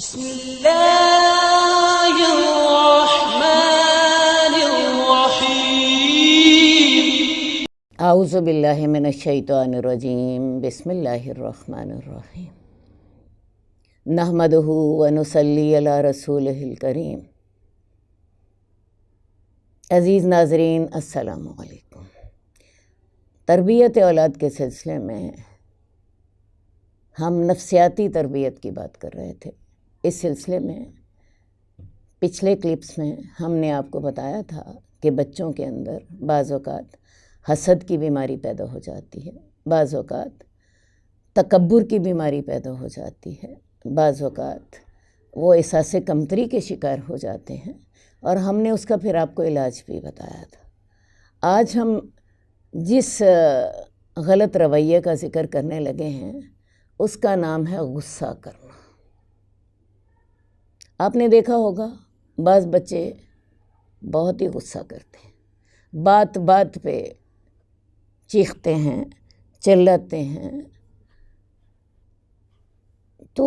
بسم اللہ الرحمن الرحیم۔ اعوذ باللہ من الشیطان الرجیم۔ بسم اللہ الرحمن الرحیم۔ نحمدہ ونصلی علی رسولہ الکریم۔ عزیز ناظرین، السلام علیکم۔ تربیت اولاد کے سلسلے میں ہم نفسیاتی تربیت کی بات کر رہے تھے۔ اس سلسلے میں پچھلے کلپس میں ہم نے آپ کو بتایا تھا کہ بچوں کے اندر بعض اوقات حسد کی بیماری پیدا ہو جاتی ہے، بعض اوقات تکبر کی بیماری پیدا ہو جاتی ہے، بعض اوقات وہ احساس کمتری کے شکار ہو جاتے ہیں، اور ہم نے اس کا پھر آپ کو علاج بھی بتایا تھا۔ آج ہم جس غلط رویے کا ذکر کرنے لگے ہیں اس کا نام ہے غصہ کرنا۔ آپ نے دیکھا ہوگا بعض بچے بہت ہی غصہ کرتے ہیں، بات بات پہ چیختے ہیں، چلاتے ہیں۔ تو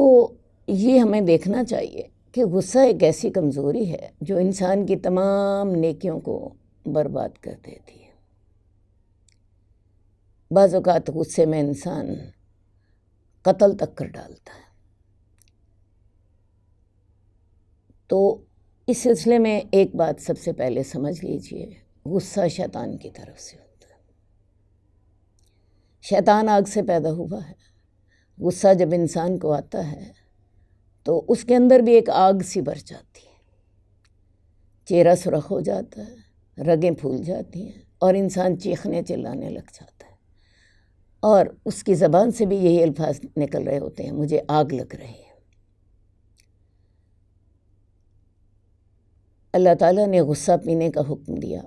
یہ ہمیں دیکھنا چاہیے کہ غصہ ایک ایسی کمزوری ہے جو انسان کی تمام نیکیوں کو برباد کر دیتی ہے۔ بعض اوقات غصے میں انسان قتل تک کر ڈالتا ہے۔ تو اس سلسلے میں ایک بات سب سے پہلے سمجھ لیجئے، غصہ شیطان کی طرف سے ہوتا ہے۔ شیطان آگ سے پیدا ہوا ہے۔ غصہ جب انسان کو آتا ہے تو اس کے اندر بھی ایک آگ سی بر جاتی ہے، چہرہ سرخ ہو جاتا ہے، رگیں پھول جاتی ہیں، اور انسان چیخنے چلانے لگ جاتا ہے، اور اس کی زبان سے بھی یہی الفاظ نکل رہے ہوتے ہیں، مجھے آگ لگ رہی ہے۔ اللہ تعالیٰ نے غصہ پینے کا حکم دیا۔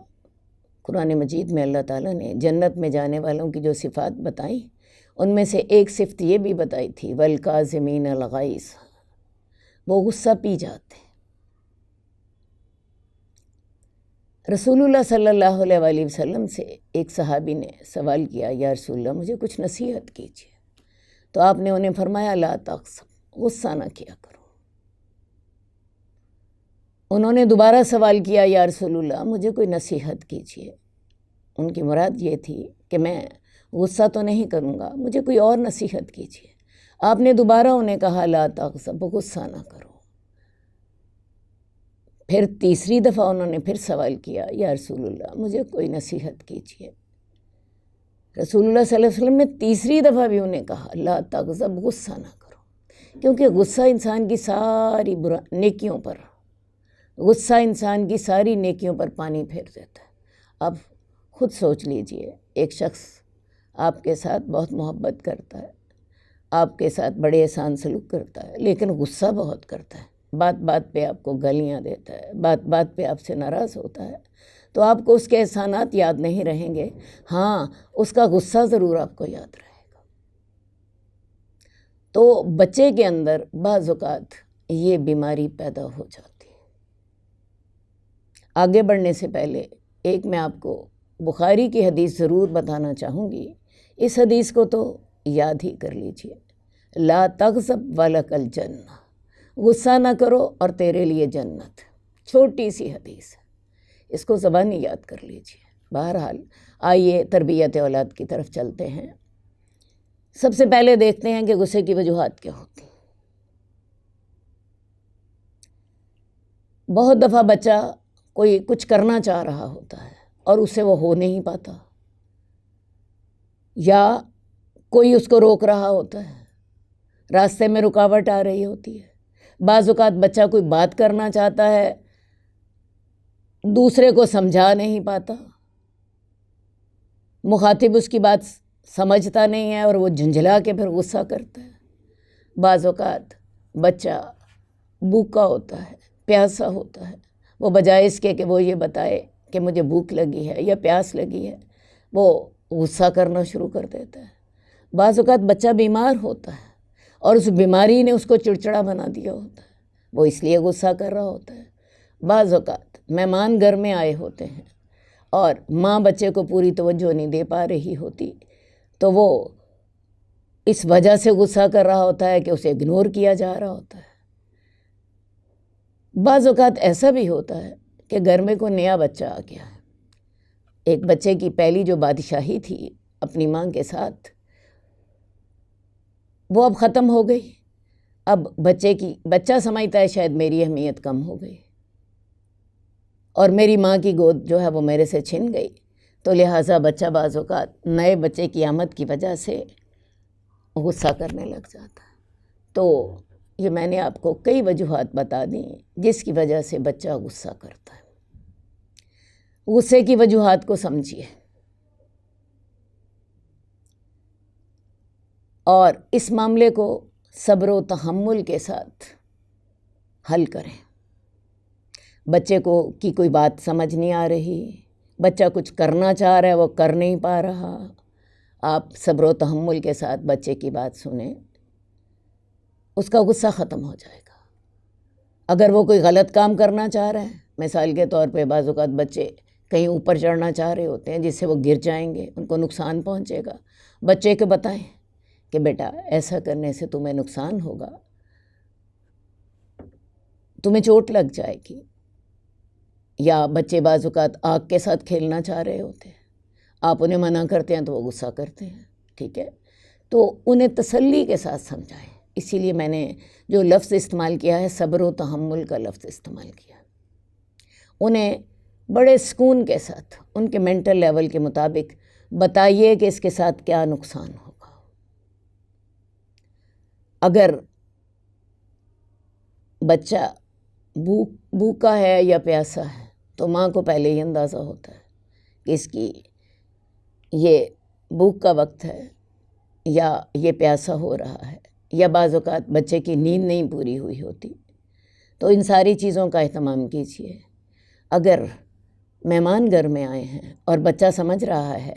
قرآن مجید میں اللہ تعالیٰ نے جنت میں جانے والوں کی جو صفات بتائیں ان میں سے ایک صفت یہ بھی بتائی تھی، وَالْكَاظِمِينَ الْغَيْظَ، وہ غصہ پی جاتے ہیں۔ رسول اللہ صلی اللہ علیہ وآلہ وسلم سے ایک صحابی نے سوال کیا، یا رسول اللہ مجھے کچھ نصیحت کیجیے، تو آپ نے انہیں فرمایا لا تغضب، غصہ نہ کیا کرو۔ انہوں نے دوبارہ سوال کیا، یا رسول اللہ مجھے کوئی نصیحت کیجیے۔ ان کی مراد یہ تھی کہ میں غصہ تو نہیں کروں گا، مجھے کوئی اور نصیحت کیجیے۔ آپ نے دوبارہ انہیں کہا لا تغضب، غصہ نہ کرو۔ پھر تیسری دفعہ انہوں نے پھر سوال کیا، یا رسول اللہ مجھے کوئی نصیحت کیجیے۔ رسول اللہ صلی اللہ علیہ وسلم نے تیسری دفعہ بھی انہیں کہا لا تغضب، غصہ نہ کرو، کیونکہ غصہ انسان کی ساری نیکیوں پر پانی پھیر دیتا ہے۔ اب خود سوچ لیجئے، ایک شخص آپ کے ساتھ بہت محبت کرتا ہے، آپ کے ساتھ بڑے احسان سلوک کرتا ہے، لیکن غصہ بہت کرتا ہے، بات بات پہ آپ کو گالیاں دیتا ہے، بات بات پہ آپ سے ناراض ہوتا ہے، تو آپ کو اس کے احسانات یاد نہیں رہیں گے، ہاں اس کا غصہ ضرور آپ کو یاد رہے گا۔ تو بچے کے اندر بعض اوقات یہ بیماری پیدا ہو جاتی ہے۔ آگے بڑھنے سے پہلے ایک میں آپ کو بخاری کی حدیث ضرور بتانا چاہوں گی، اس حدیث کو تو یاد ہی کر لیجئے، لا تغضب ولک الجنہ، غصہ نہ کرو اور تیرے لیے جنت۔ چھوٹی سی حدیث ہے، اس کو زبانی یاد کر لیجئے۔ بہرحال آئیے تربیت اولاد کی طرف چلتے ہیں۔ سب سے پہلے دیکھتے ہیں کہ غصے کی وجوہات کیا ہوتی ہیں۔ بہت دفعہ بچہ کوئی کچھ کرنا چاہ رہا ہوتا ہے اور اسے وہ ہو نہیں پاتا، یا کوئی اس کو روک رہا ہوتا ہے، راستے میں رکاوٹ آ رہی ہوتی ہے۔ بعض اوقات بچہ کوئی بات کرنا چاہتا ہے، دوسرے کو سمجھا نہیں پاتا، مخاطب اس کی بات سمجھتا نہیں ہے اور وہ جھنجھلا کے پھر غصہ کرتا ہے۔ بعض اوقات بچہ بھوکا ہوتا ہے، پیاسا ہوتا ہے، وہ بجائے اس کے کہ وہ یہ بتائے کہ مجھے بھوک لگی ہے یا پیاس لگی ہے، وہ غصہ کرنا شروع کر دیتا ہے۔ بعض اوقات بچہ بیمار ہوتا ہے اور اس بیماری نے اس کو چڑچڑا بنا دیا ہوتا ہے، وہ اس لیے غصہ کر رہا ہوتا ہے۔ بعض اوقات مہمان گھر میں آئے ہوتے ہیں اور ماں بچے کو پوری توجہ نہیں دے پا رہی ہوتی، تو وہ اس وجہ سے غصہ کر رہا ہوتا ہے کہ اسے اگنور کیا جا رہا ہوتا ہے۔ بعض اوقات ایسا بھی ہوتا ہے کہ گھر میں کوئی نیا بچہ آ گیا ہے، ایک بچے کی پہلی جو بادشاہی تھی اپنی ماں کے ساتھ وہ اب ختم ہو گئی، اب بچہ سمجھتا ہے شاید میری اہمیت کم ہو گئی اور میری ماں کی گود جو ہے وہ میرے سے چھن گئی، تو لہٰذا بچہ بعض اوقات نئے بچے کی آمد کی وجہ سے غصہ کرنے لگ جاتا ہے۔ تو یہ میں نے آپ کو کئی وجوہات بتا دیں جس کی وجہ سے بچہ غصہ کرتا ہے۔ غصے کی وجوہات کو سمجھیے اور اس معاملے کو صبر و تحمل کے ساتھ حل کریں۔ بچے کی کوئی بات سمجھ نہیں آ رہی، بچہ کچھ کرنا چاہ رہا ہے وہ کر نہیں پا رہا، آپ صبر و تحمل کے ساتھ بچے کی بات سنیں، اس کا غصہ ختم ہو جائے گا۔ اگر وہ کوئی غلط کام کرنا چاہ رہے ہیں، مثال کے طور پہ بعض اوقات بچے کہیں اوپر چڑھنا چاہ رہے ہوتے ہیں جس سے وہ گر جائیں گے، ان کو نقصان پہنچے گا، بچے کو بتائیں کہ بیٹا ایسا کرنے سے تمہیں نقصان ہوگا، تمہیں چوٹ لگ جائے گی۔ یا بچے بعض اوقات آگ کے ساتھ کھیلنا چاہ رہے ہوتے ہیں، آپ انہیں منع کرتے ہیں تو وہ غصہ کرتے ہیں، ٹھیک ہے؟ تو انہیں تسلی کے ساتھ سمجھائیں۔ اسی لیے میں نے جو لفظ استعمال کیا ہے صبر و تحمل کا لفظ استعمال کیا، انہیں بڑے سکون کے ساتھ ان کے مینٹل لیول کے مطابق بتائیے کہ اس کے ساتھ کیا نقصان ہوگا۔ اگر بچہ بھوکا ہے یا پیاسا ہے تو ماں کو پہلے ہی اندازہ ہوتا ہے کہ اس کی یہ بھوک کا وقت ہے یا یہ پیاسا ہو رہا ہے، یا بعض اوقات بچے کی نیند نہیں پوری ہوئی ہوتی، تو ان ساری چیزوں کا اہتمام کیجیے۔ اگر مہمان گھر میں آئے ہیں اور بچہ سمجھ رہا ہے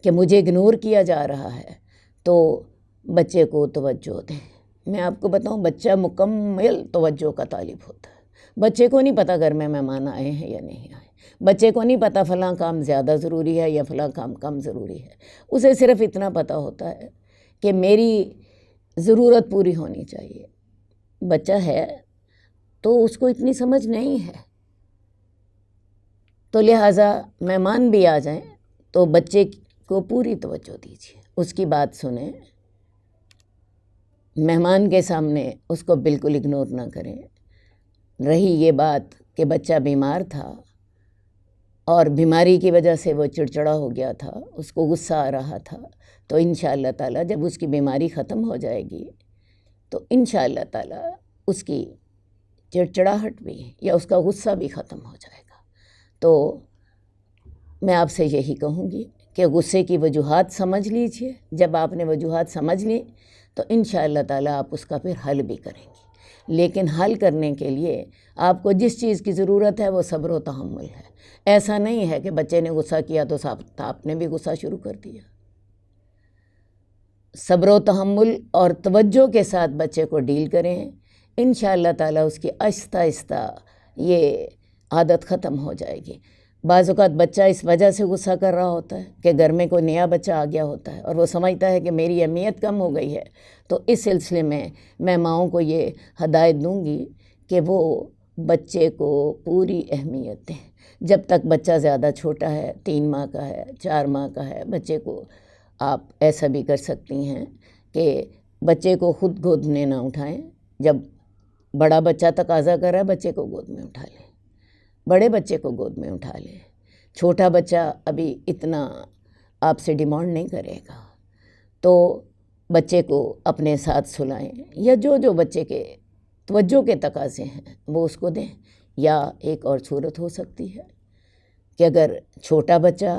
کہ مجھے اگنور کیا جا رہا ہے تو بچے کو توجہ دیں۔ میں آپ کو بتاؤں بچہ مکمل توجہ کا طالب ہوتا ہے۔ بچے کو نہیں پتہ گھر میں مہمان آئے ہیں یا نہیں آئے، بچے کو نہیں پتہ فلاں کام زیادہ ضروری ہے یا فلاں کام کم ضروری ہے، اسے صرف اتنا پتہ ہوتا ہے کہ میری ضرورت پوری ہونی چاہیے۔ بچہ ہے تو اس کو اتنی سمجھ نہیں ہے، تو لہٰذا مہمان بھی آ جائیں تو بچے کو پوری توجہ دیجیے، اس کی بات سنیں، مہمان کے سامنے اس کو بالکل اگنور نہ کریں۔ رہی یہ بات کہ بچہ بیمار تھا اور بیماری کی وجہ سے وہ چڑچڑا ہو گیا تھا، اس کو غصہ آ رہا تھا، تو انشاءاللہ تعالیٰ جب اس کی بیماری ختم ہو جائے گی تو انشاءاللہ تعالیٰ اس کی چڑچڑاہٹ بھی یا اس کا غصہ بھی ختم ہو جائے گا۔ تو میں آپ سے یہی کہوں گی کہ غصے کی وجوہات سمجھ لیجئے، جب آپ نے وجوہات سمجھ لی تو انشاءاللہ تعالیٰ آپ اس کا پھر حل بھی کریں گے، لیکن حل کرنے کے لیے آپ کو جس چیز کی ضرورت ہے وہ صبر و تحمل ہے۔ ایسا نہیں ہے کہ بچے نے غصہ کیا تو آپ نے بھی غصہ شروع کر دیا۔ صبر و تحمل اور توجہ کے ساتھ بچے کو ڈیل کریں، انشاءاللہ تعالیٰ اس کی آہستہ آہستہ یہ عادت ختم ہو جائے گی۔ بعض اوقات بچہ اس وجہ سے غصہ کر رہا ہوتا ہے کہ گھر میں کوئی نیا بچہ آ گیا ہوتا ہے اور وہ سمجھتا ہے کہ میری اہمیت کم ہو گئی ہے، تو اس سلسلے میں ماؤں کو یہ ہدایت دوں گی کہ وہ بچے کو پوری اہمیت دیں۔ جب تک بچہ زیادہ چھوٹا ہے، 3 ماہ کا ہے، 4 ماہ کا ہے، بچے کو آپ ایسا بھی کر سکتی ہیں کہ بچے کو خود گود میں نہ اٹھائیں، جب بڑا بچہ تقاضا کر رہا ہے بچے کو گود میں اٹھا لیں، بڑے بچے کو گود میں اٹھا لیں، چھوٹا بچہ ابھی اتنا آپ سے ڈیمانڈ نہیں کرے گا، تو بچے کو اپنے ساتھ سلائیں یا جو بچے کے توجہ کے تقاضے ہیں وہ اس کو دیں۔ یا ایک اور صورت ہو سکتی ہے کہ اگر چھوٹا بچہ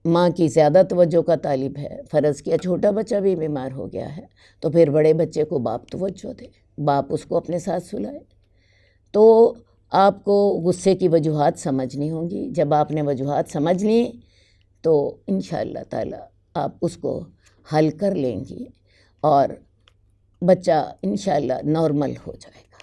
ماں کی زیادہ توجہ کا طالب ہے، فرض کیا چھوٹا بچہ بھی بیمار ہو گیا ہے، تو پھر بڑے بچے کو باپ توجہ دے، باپ اس کو اپنے ساتھ سلائے۔ تو آپ کو غصے کی وجوہات سمجھنی ہوں گی، جب آپ نے وجوہات سمجھ لیں تو انشاءاللہ تعالیٰ آپ اس کو حل کر لیں گی اور بچہ انشاءاللہ نارمل ہو جائے گا۔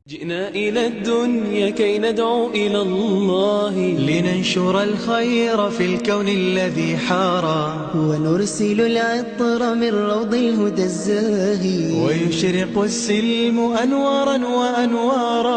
جئنا إلى الدنيا كي ندعو إلى الله لننشر الخير في الكون الذي حارى ونرسل العطر من روض الهدى الزاهي ويشرق السلم أنوارا وأنوارا